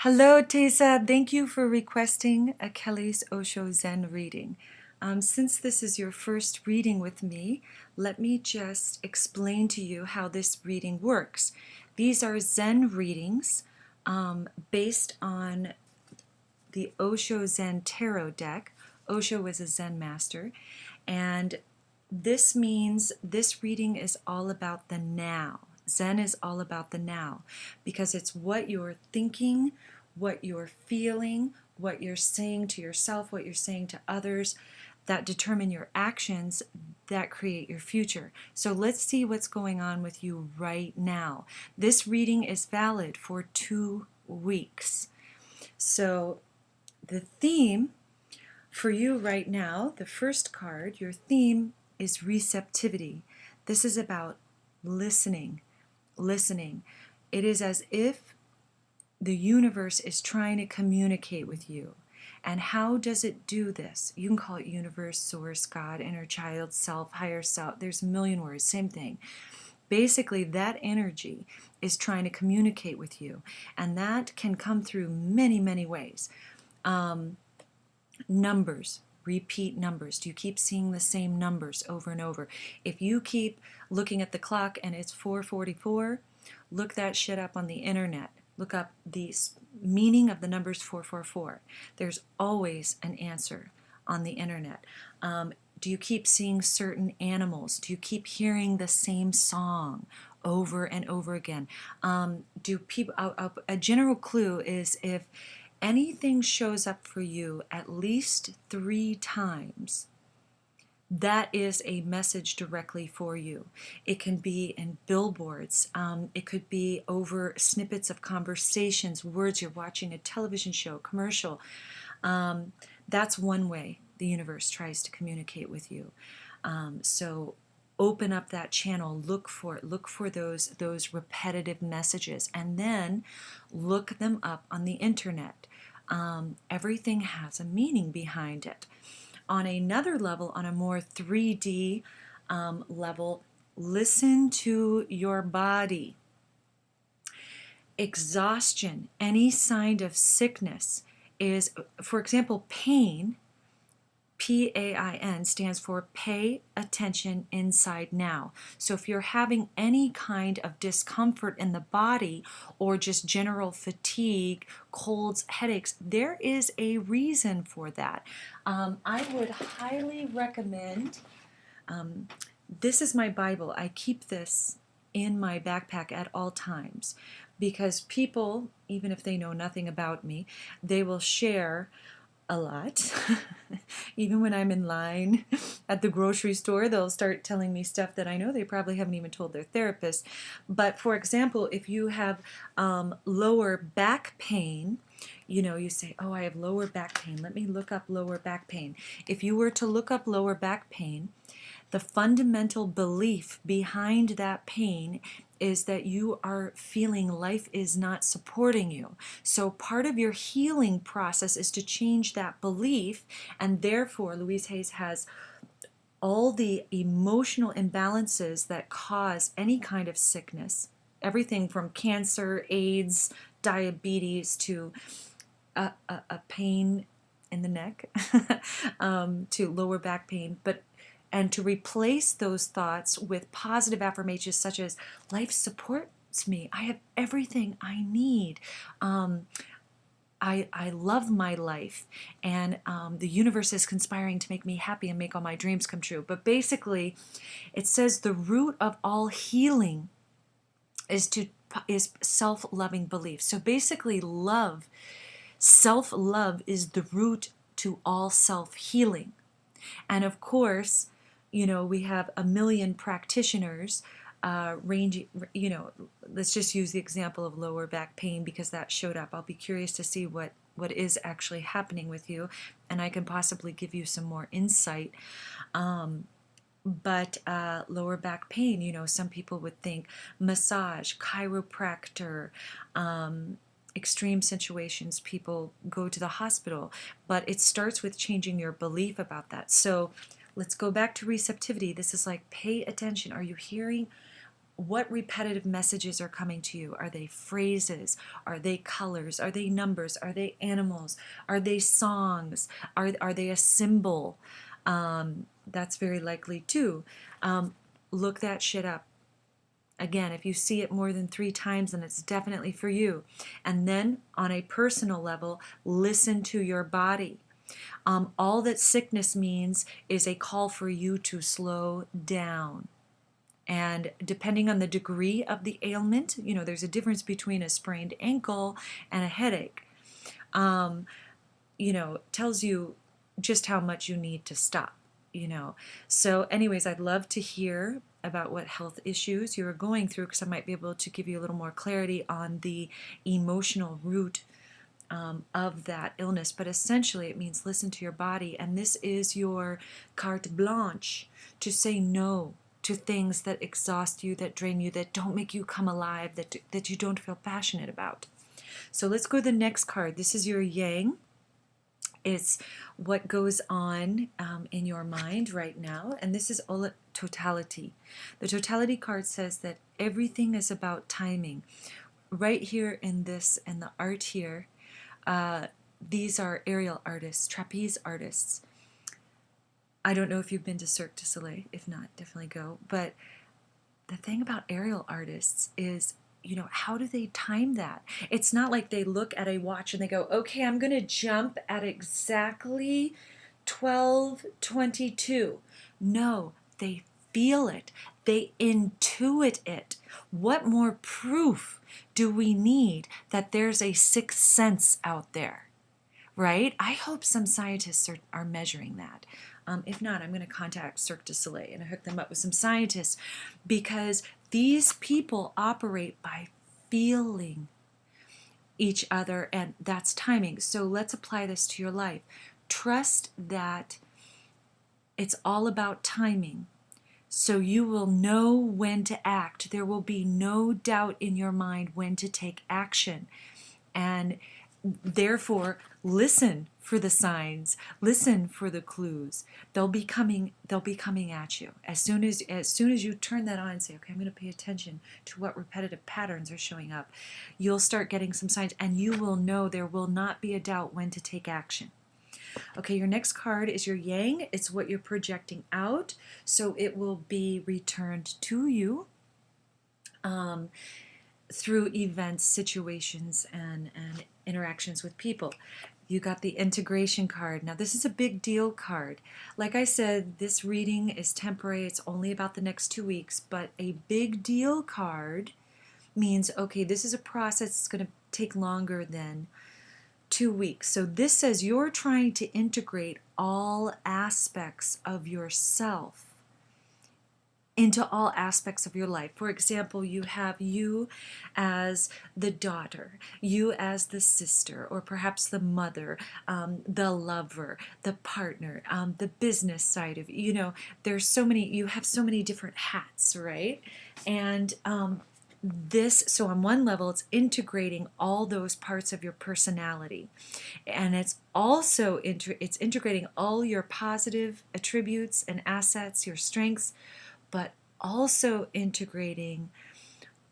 Hello, Taissa. Thank you for requesting a Kelly's Osho Zen reading. Since this is your first reading with me, let me just explain to you how this reading works. These are Zen readings based on the Osho Zen Tarot deck. Osho was a Zen master, and this means this reading is all about the now. Zen is all about the now because it's what you're thinking, what you're feeling, what you're saying to yourself, what you're saying to others that determine your actions that create your future. So let's see what's going on with you right now. This reading is valid for 2 weeks. So the theme for you right now, the first card, your theme is receptivity. This is about listening. It is as if the universe is trying to communicate with you. And how does it do this? You can call it universe, source, God, inner child, self, higher self. There's a million words, same thing. Basically, that energy is trying to communicate with you. And that can come through many, many ways. Numbers, repeat numbers. Do you keep seeing the same numbers over and over? If you keep looking at the clock and it's 4:44, look that shit up on the internet. Look up the meaning of the numbers 444. There's always an answer on the internet. Do you keep seeing certain animals? Do you keep hearing the same song over and over again? Do people? A general clue is if anything shows up for you at least 3 times, that is a message directly for you. It can be in billboards. It could be over snippets of conversations, words you're watching, a television show, commercial. That's one way the universe tries to communicate with you. So open up that channel, look for those repetitive messages, and then look them up on the internet. Everything has a meaning behind it. On another level, on a more 3D level, listen to your body. Exhaustion, any sign of sickness is, for example, pain. PAIN stands for pay attention inside now. So if you're having any kind of discomfort in the body or just general fatigue, colds, headaches, there is a reason for that. I would highly recommend, this is my Bible. I keep this in my backpack at all times because people, even if they know nothing about me, they will share a lot. Even when I'm in line at the grocery store, they'll start telling me stuff that I know they probably haven't even told their therapist. But for example, if you have lower back pain, you say, oh, I have lower back pain. Let me look up lower back pain. If you were to look up lower back pain, the fundamental belief behind that pain is that you are feeling life is not supporting you. So part of your healing process is to change that belief, and therefore Louise Hayes has all the emotional imbalances that cause any kind of sickness, everything from cancer, AIDS, diabetes, to a pain in the neck, to lower back pain, and to replace those thoughts with positive affirmations such as, life supports me, I have everything I need, I love my life, and the universe is conspiring to make me happy and make all my dreams come true. But basically, it says the root of all healing is self-loving belief. So basically, self-love is the root to all self-healing. And of course, we have a million practitioners ranging, let's just use the example of lower back pain because that showed up. I'll be curious to see what is actually happening with you, and I can possibly give you some more insight. But lower back pain, some people would think massage, chiropractor, extreme situations, people go to the hospital, but it starts with changing your belief about that. So let's go back to receptivity. This is like, pay attention. Are you hearing what repetitive messages are coming to you? Are they phrases? Are they colors? Are they numbers? Are they animals? Are they songs? Are they a symbol? That's very likely too. Look that shit up. Again, if you see it more than 3 times, then it's definitely for you. And then on a personal level, listen to your body. All that sickness means is a call for you to slow down. And depending on the degree of the ailment, there's a difference between a sprained ankle and a headache. Tells you just how much you need to stop. So anyways, I'd love to hear about what health issues you're going through, because I might be able to give you a little more clarity on the emotional root of that illness. But essentially it means listen to your body, and this is your carte blanche to say no to things that exhaust you, that drain you, that don't make you come alive, that you don't feel passionate about. So let's go to the next card. This is your yang. It's what goes on in your mind right now, and this is all totality. The totality card says that everything is about timing. Right here in this, and the art here, these are aerial artists, trapeze artists. I don't know if you've been to Cirque du Soleil. If not, definitely go. But the thing about aerial artists is, how do they time that? It's not like they look at a watch and they go, okay, I'm going to jump at exactly 12:22. No, they feel it. They intuit it. What more proof do we need that there's a sixth sense out there? Right? I hope some scientists are measuring that. If not, I'm going to contact Cirque du Soleil and hook them up with some scientists, because these people operate by feeling each other, and that's timing. So let's apply this to your life. Trust that it's all about timing, so you will know when to act. There will be no doubt in your mind when to take action. And therefore, listen for the signs, listen for the clues. They'll be coming at you. As soon as you turn that on and say, okay, I'm going to pay attention to what repetitive patterns are showing up, you'll start getting some signs, and you will know, there will not be a doubt when to take action. Okay, your next card is your yang. It's what you're projecting out, so it will be returned to you through events, situations, and interactions with people. You got the integration card. Now this is a big deal card. Like I said, this reading is temporary. It's only about the next 2 weeks, but a big deal card means, okay, this is a process that's going to take longer than 2 weeks. So this says you're trying to integrate all aspects of yourself into all aspects of your life. For example, you have you as the daughter, you as the sister, or perhaps the mother, the lover, the partner, the business side of there's so many, you have so many different hats, right? And so on one level, it's integrating all those parts of your personality, and it's also it's integrating all your positive attributes and assets, your strengths, but also integrating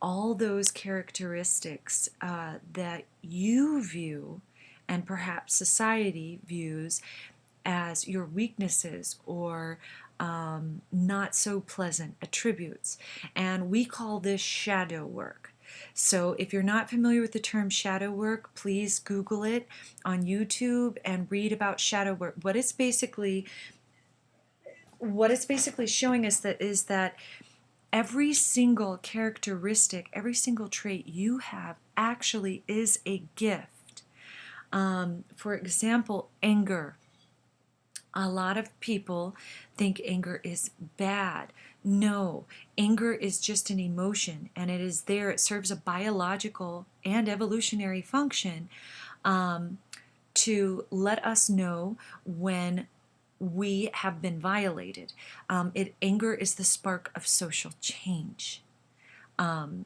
all those characteristics that you view, and perhaps society views, as your weaknesses or not so pleasant attributes. And we call this shadow work. So if you're not familiar with the term shadow work, please Google it on YouTube and read about shadow work. What it's basically showing us is that every single characteristic, every single trait you have actually is a gift. For example, anger. A lot of people think anger is bad. No, anger is just an emotion, and it is there. It serves a biological and evolutionary function to let us know when we have been violated. Anger is the spark of social change. Don't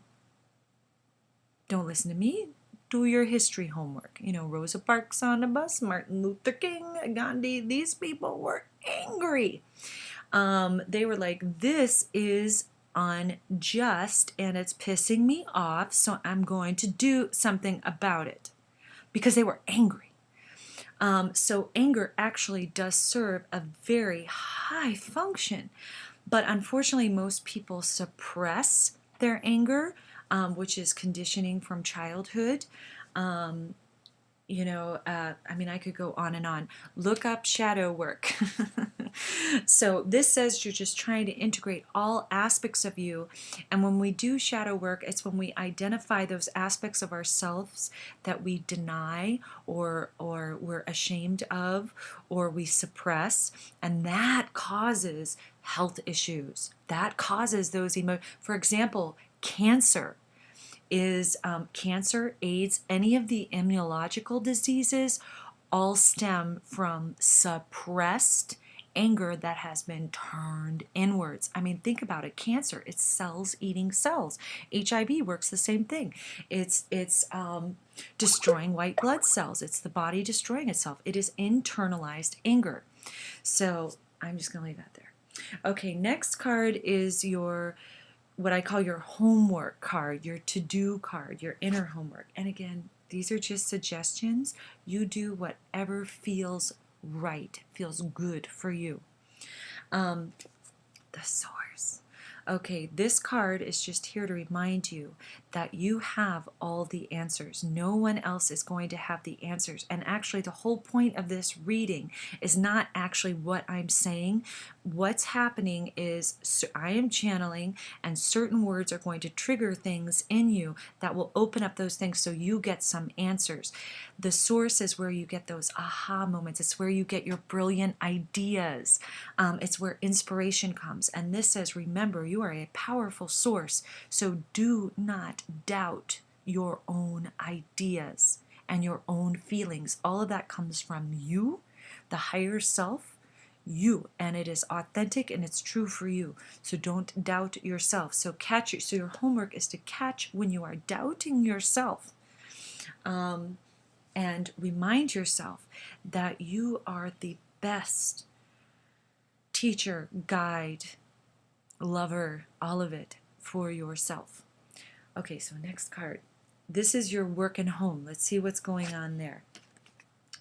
listen to me. Do your history homework. Rosa Parks on the bus, Martin Luther King, Gandhi, these people were angry. They were like, this is unjust and it's pissing me off, so I'm going to do something about it, because they were angry. So anger actually does serve a very high function, but unfortunately most people suppress their anger, which is conditioning from childhood. Um, I mean, I could go on and on. Look up shadow work. So this says you're just trying to integrate all aspects of you. And when we do shadow work, it's when we identify those aspects of ourselves that we deny or we're ashamed of or we suppress. And that causes health issues. That causes those for example, cancer is cancer, AIDS, any of the immunological diseases all stem from suppressed anger that has been turned inwards. I mean, think about it. Cancer, it's cells eating cells. HIV works the same thing. It's destroying white blood cells. It's the body destroying itself. It is internalized anger. So I'm just going to leave that there. Okay, next card is your what I call your homework card, your to-do card, your inner homework. And again, these are just suggestions. You do whatever feels right, feels good for you. The source. Okay, this card is just here to remind you that you have all the answers. No one else is going to have the answers. And actually, the whole point of this reading is not actually what I'm saying. What's happening is I am channeling, and certain words are going to trigger things in you that will open up those things so you get some answers. The source is where you get those aha moments. It's where you get your brilliant ideas. It's where inspiration comes. And this says, remember, you are a powerful source, so do not doubt your own ideas and your own feelings. All of that comes from you, the higher self, you, and it is authentic and it's true for you. So don't doubt yourself. So your homework is to catch when you are doubting yourself, and remind yourself that you are the best teacher, guide, lover, all of it for yourself. Okay, so next card. This is your work and home. Let's see what's going on there.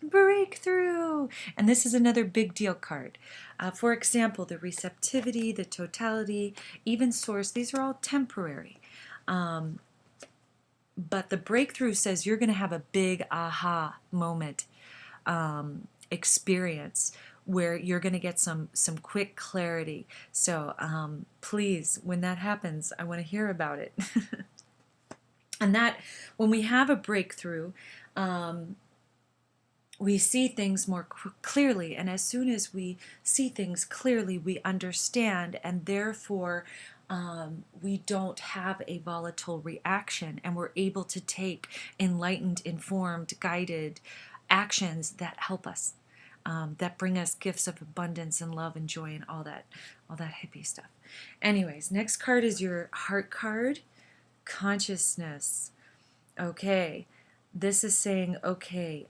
Breakthrough! And this is another big deal card. For example, the receptivity, the totality, even source, these are all temporary. But the breakthrough says you're going to have a big aha moment experience where you're going to get some quick clarity. So please, when that happens, I want to hear about it. And that when we have a breakthrough, we see things more clearly, and as soon as we see things clearly, we understand, and therefore we don't have a volatile reaction, and we're able to take enlightened, informed, guided actions that help us, that bring us gifts of abundance and love and joy and all that hippie stuff. Anyways, next card is your heart card, consciousness. Okay, this is saying, okay,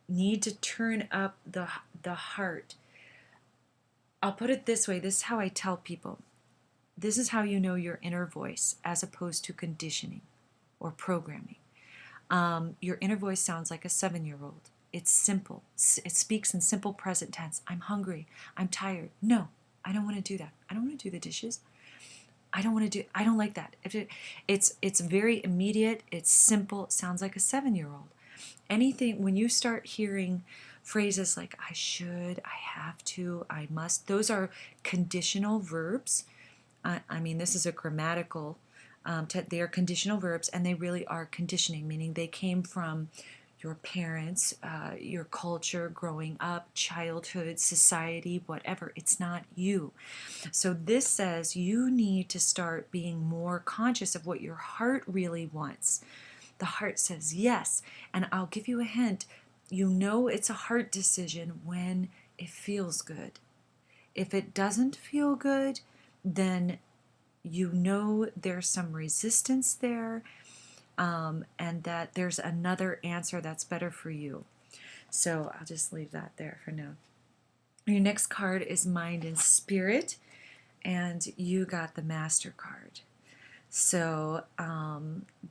need to turn up the heart. I'll put it this way. This is how I tell people. This is how you know your inner voice as opposed to conditioning or programming. Your inner voice sounds like a 7-year-old. It's simple. It speaks in simple present tense. I'm hungry. I'm tired. No, I don't want to do that. I don't want to do the dishes. I don't like that. It's very immediate. It's simple. It sounds like a 7-year-old. Anything, when you start hearing phrases like I should, I have to, I must, those are conditional verbs. I mean, this is a grammatical, they are conditional verbs, and they really are conditioning, meaning they came from your parents, your culture, growing up, childhood, society, whatever. It's not you. So this says you need to start being more conscious of what your heart really wants. The heart says yes, and I'll give you a hint. You know it's a heart decision when it feels good. If it doesn't feel good, then you know there's some resistance there, and that there's another answer that's better for you. So I'll just leave that there for now. Your next card is mind and spirit. and you got the MasterCard. So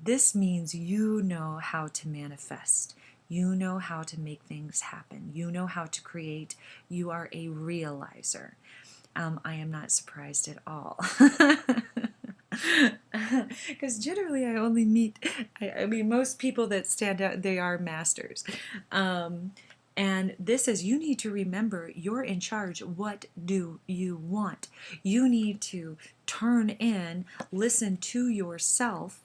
this means you know how to manifest. You know how to make things happen. You know how to create. You are a realizer. I am not surprised at all. Because generally I only meet, I mean, most people that stand out, they are masters. And this is, you need to remember you're in charge. What do you want? You need to turn in, listen to yourself.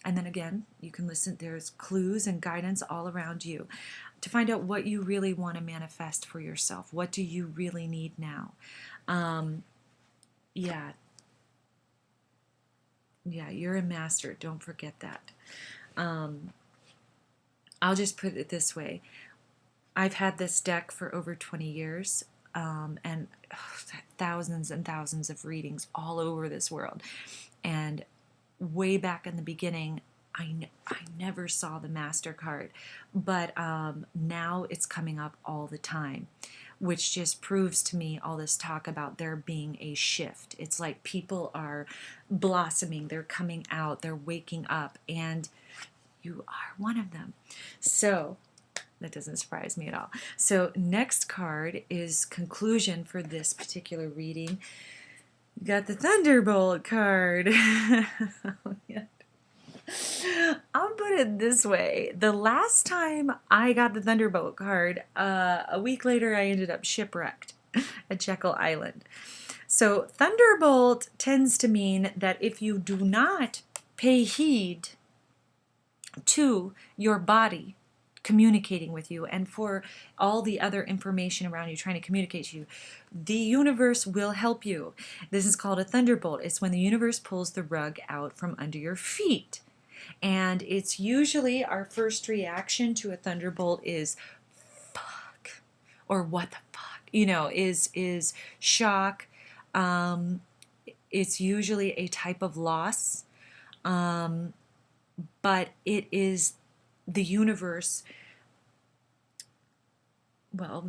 And then again, you can listen, there's clues and guidance all around you to find out what you really want to manifest for yourself. What do you really need now? Yeah. Yeah, you're a master. Don't forget that. I'll just put it this way. I've had this deck for over 20 years, and thousands and thousands of readings all over this world. And way back in the beginning, I never saw the MasterCard, but now it's coming up all the time, which just proves to me all this talk about there being a shift. It's like people are blossoming, they're coming out, they're waking up, and you are one of them. So that doesn't surprise me at all. So next card is conclusion for this particular reading. You got the Thunderbolt card. Oh, yeah. I'll put it this way. The last time I got the Thunderbolt card, a week later I ended up shipwrecked at Jekyll Island. So Thunderbolt tends to mean that if you do not pay heed to your body communicating with you and for all the other information around you trying to communicate to you, the universe will help you. This is called a thunderbolt. It's when the universe pulls the rug out from under your feet. And it's usually our first reaction to a thunderbolt is fuck, or what the fuck, you know, is shock. It's usually a type of loss, but it is the universe, well,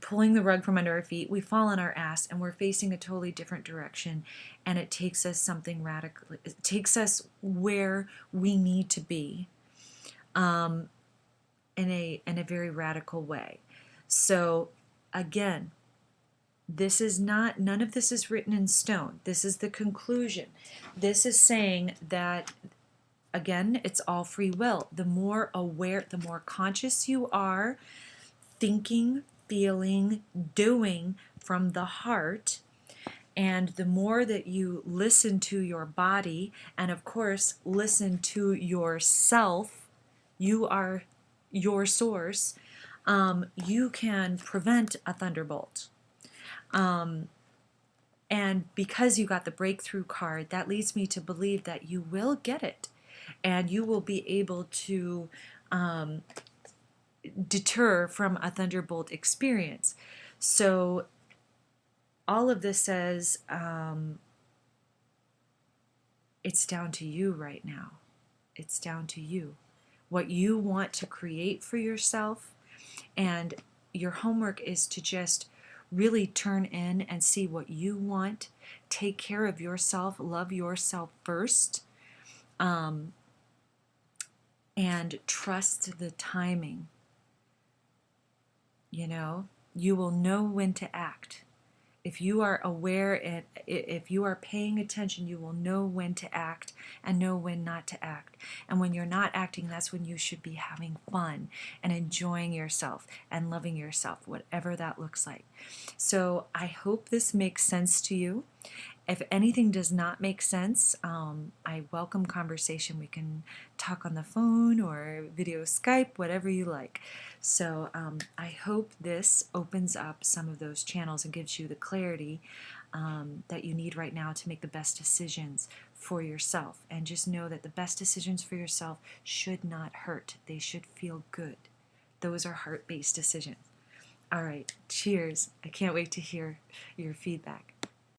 pulling the rug from under our feet. We fall on our ass and we're facing a totally different direction, and it takes us something radical. It takes us where we need to be, in a very radical way. So again, this is not, none of this is written in stone. This is the conclusion. This is saying that, again, it's all free will. The more aware, the more conscious you are, thinking, feeling, doing from the heart, and the more that you listen to your body, and of course, listen to yourself, you are your source, you can prevent a thunderbolt. And because you got the breakthrough card, that leads me to believe that you will get it, and you will be able to deter from a thunderbolt experience. So all of this says it's down to you right now. It's down to you. What you want to create for yourself, and your homework is to just really turn in and see what you want. Take care of yourself, love yourself first, and trust the timing. You know, you will know when to act. If you are aware and if you are paying attention, you will know when to act and know when not to act. And when you're not acting, that's when you should be having fun and enjoying yourself and loving yourself, whatever that looks like. So I hope this makes sense to you. If anything does not make sense, I welcome conversation. We can talk on the phone or video Skype, whatever you like. So I hope this opens up some of those channels and gives you the clarity that you need right now to make the best decisions for yourself. And just know that the best decisions for yourself should not hurt. They should feel good. Those are heart-based decisions. All right, cheers. I can't wait to hear your feedback.